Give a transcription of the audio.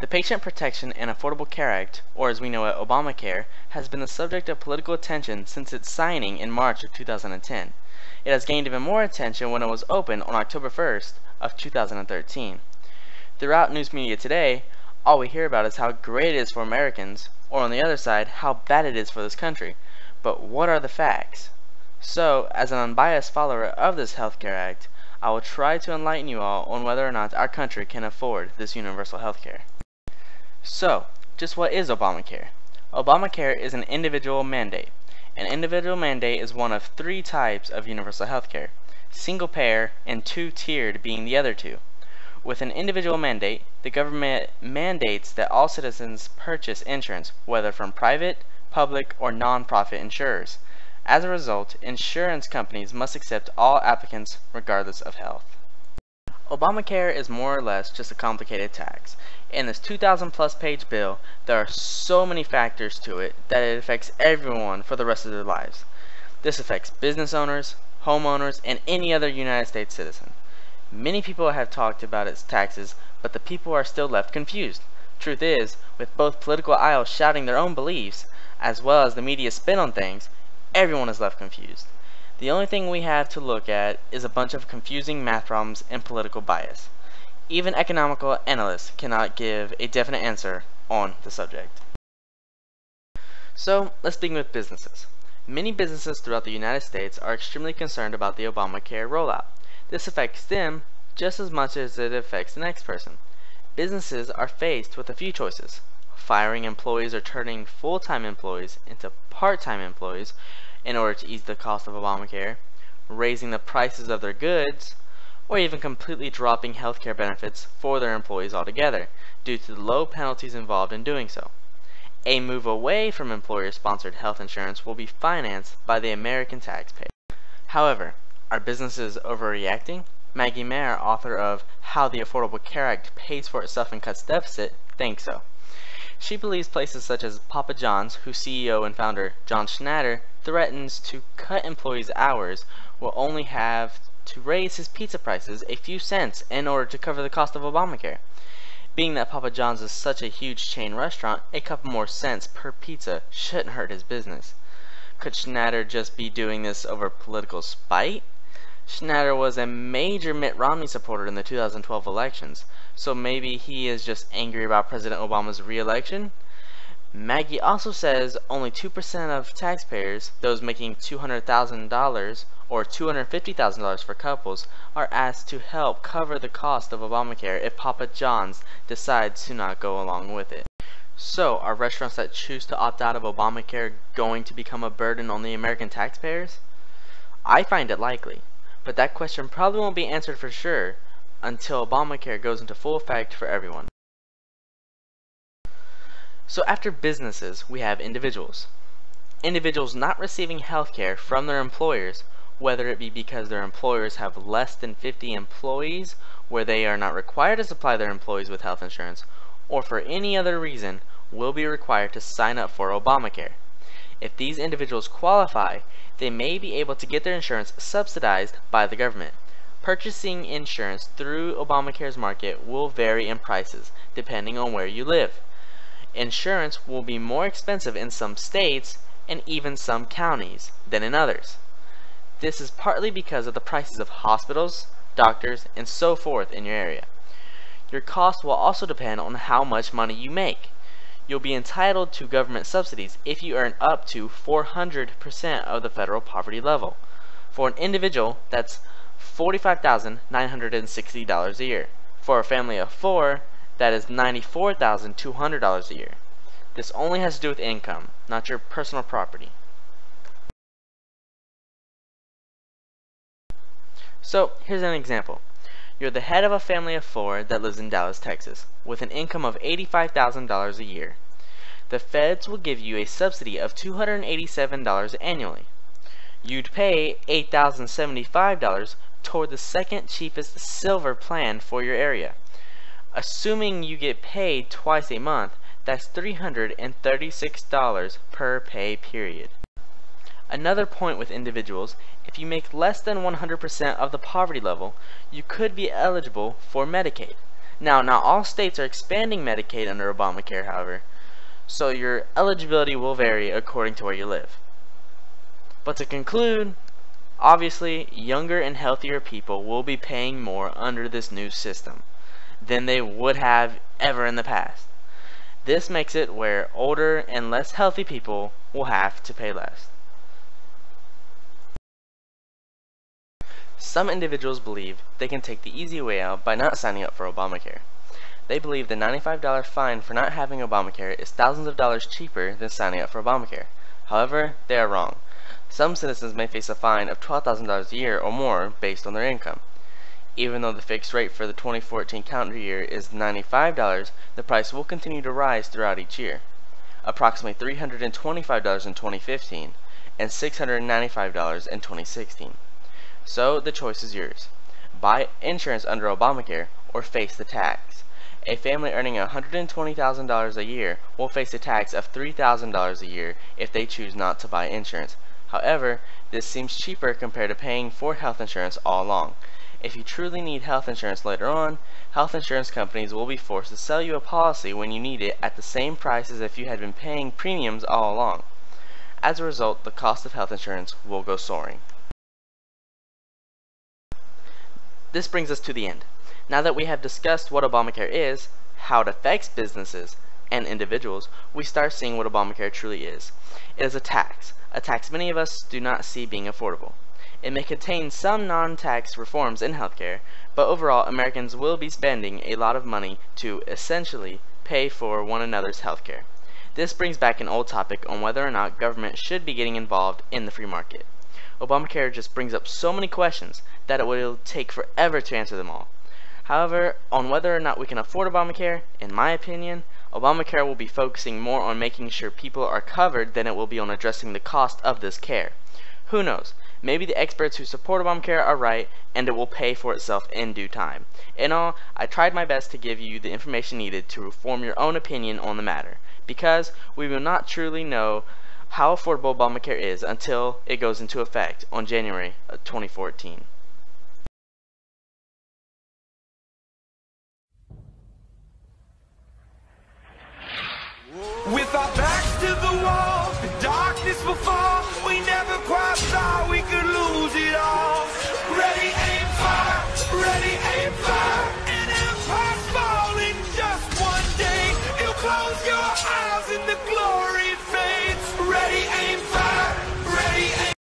The Patient Protection and Affordable Care Act, or as we know it, Obamacare, has been the subject of political attention since its signing in March of 2010. It has gained even more attention when it was opened on October 1st of 2013. Throughout news media today, all we hear about is how great it is for Americans, or on the other side, how bad it is for this country. But what are the facts? So, as an unbiased follower of this Healthcare Act, I will try to enlighten you all on whether or not our country can afford this universal healthcare. So, just what is Obamacare? Obamacare is an individual mandate. An individual mandate is one of three types of universal healthcare, single payer and two-tiered being the other two. With an individual mandate, the government mandates that all citizens purchase insurance, whether from private, public, or non-profit insurers. As a result, insurance companies must accept all applicants regardless of health. Obamacare is more or less just a complicated tax. In this 2,000-plus page bill, there are so many factors to it that it affects everyone for the rest of their lives. This affects business owners, homeowners, and any other United States citizen. Many people have talked about its taxes, but the people are still left confused. Truth is, with both political aisles shouting their own beliefs, as well as the media spin on things, everyone is left confused. The only thing we have to look at is a bunch of confusing math problems and political bias. Even economical analysts cannot give a definite answer on the subject. So, let's begin with businesses. Many businesses throughout the United States are extremely concerned about the Obamacare rollout. This affects them just as much as it affects the next person. Businesses are faced with a few choices: firing employees or turning full-time employees into part-time employees in order to ease the cost of Obamacare, raising the prices of their goods, or even completely dropping healthcare benefits for their employees altogether due to the low penalties involved in doing so. A move away from employer-sponsored health insurance will be financed by the American taxpayer. However, are businesses overreacting? Maggie Mayer, author of How the Affordable Care Act Pays for Itself and Cuts Deficit, thinks so. She believes places such as Papa John's, whose CEO and founder, John Schnatter, threatens to cut employees' hours, will only have to raise his pizza prices a few cents in order to cover the cost of Obamacare. Being that Papa John's is such a huge chain restaurant, a couple more cents per pizza shouldn't hurt his business. Could Schnatter just be doing this over political spite? Schnatter was a major Mitt Romney supporter in the 2012 elections, so maybe he is just angry about President Obama's re-election? Maggie also says only 2% of taxpayers, those making $200,000 or $250,000 for couples, are asked to help cover the cost of Obamacare if Papa John's decides to not go along with it. So, are restaurants that choose to opt out of Obamacare going to become a burden on the American taxpayers? I find it likely, but that question probably won't be answered for sure until Obamacare goes into full effect for everyone. So after businesses, we have individuals. Individuals not receiving health care from their employers, whether it be because their employers have less than 50 employees where they are not required to supply their employees with health insurance, or for any other reason, will be required to sign up for Obamacare. If these individuals qualify, they may be able to get their insurance subsidized by the government. Purchasing insurance through Obamacare's market will vary in prices depending on where you live. Insurance will be more expensive in some states and even some counties than in others. This is partly because of the prices of hospitals, doctors, and so forth in your area. Your cost will also depend on how much money you make. You'll be entitled to government subsidies if you earn up to 400% of the federal poverty level. For an individual, that's $45,960 a year. For a family of 4, that is $94,200 a year. This only has to do with income, not your personal property. So, here's an example. You're the head of a family of 4 that lives in Dallas, Texas, with an income of $85,000 a year. The feds will give you a subsidy of $287 annually. You'd pay $8,075 toward the second cheapest silver plan for your area. Assuming you get paid twice a month, that's $336 per pay period. Another point with individuals, if you make less than 100% of the poverty level, you could be eligible for Medicaid. Now, not all states are expanding Medicaid under Obamacare, however, so your eligibility will vary according to where you live. But to conclude, obviously, younger and healthier people will be paying more under this new system than they would have ever in the past. This makes it where older and less healthy people will have to pay less. Some individuals believe they can take the easy way out by not signing up for Obamacare. They believe the $95 fine for not having Obamacare is thousands of dollars cheaper than signing up for Obamacare. However, they are wrong. Some citizens may face a fine of $12,000 a year or more based on their income. Even though the fixed rate for the 2014 calendar year is $95, the price will continue to rise throughout each year. Approximately $325 in 2015 and $695 in 2016. So the choice is yours. Buy insurance under Obamacare or face the tax. A family earning $120,000 a year will face a tax of $3,000 a year if they choose not to buy insurance. However, this seems cheaper compared to paying for health insurance all along. If you truly need health insurance later on, health insurance companies will be forced to sell you a policy when you need it at the same price as if you had been paying premiums all along. As a result, the cost of health insurance will go soaring. This brings us to the end. Now that we have discussed what Obamacare is, how it affects businesses and individuals, we start seeing what Obamacare truly is. It is a tax many of us do not see being affordable. It may contain some non-tax reforms in healthcare, but overall Americans will be spending a lot of money to essentially pay for one another's healthcare. This brings back an old topic on whether or not government should be getting involved in the free market. Obamacare just brings up so many questions that it will take forever to answer them all. However, on whether or not we can afford Obamacare, in my opinion, Obamacare will be focusing more on making sure people are covered than it will be on addressing the cost of this care. Who knows? Maybe the experts who support Obamacare are right and it will pay for itself in due time. In all, I tried my best to give you the information needed to form your own opinion on the matter, because we will not truly know how affordable Obamacare is until it goes into effect on January 2014. With our backs to the wall, the darkness will fall. We never quite saw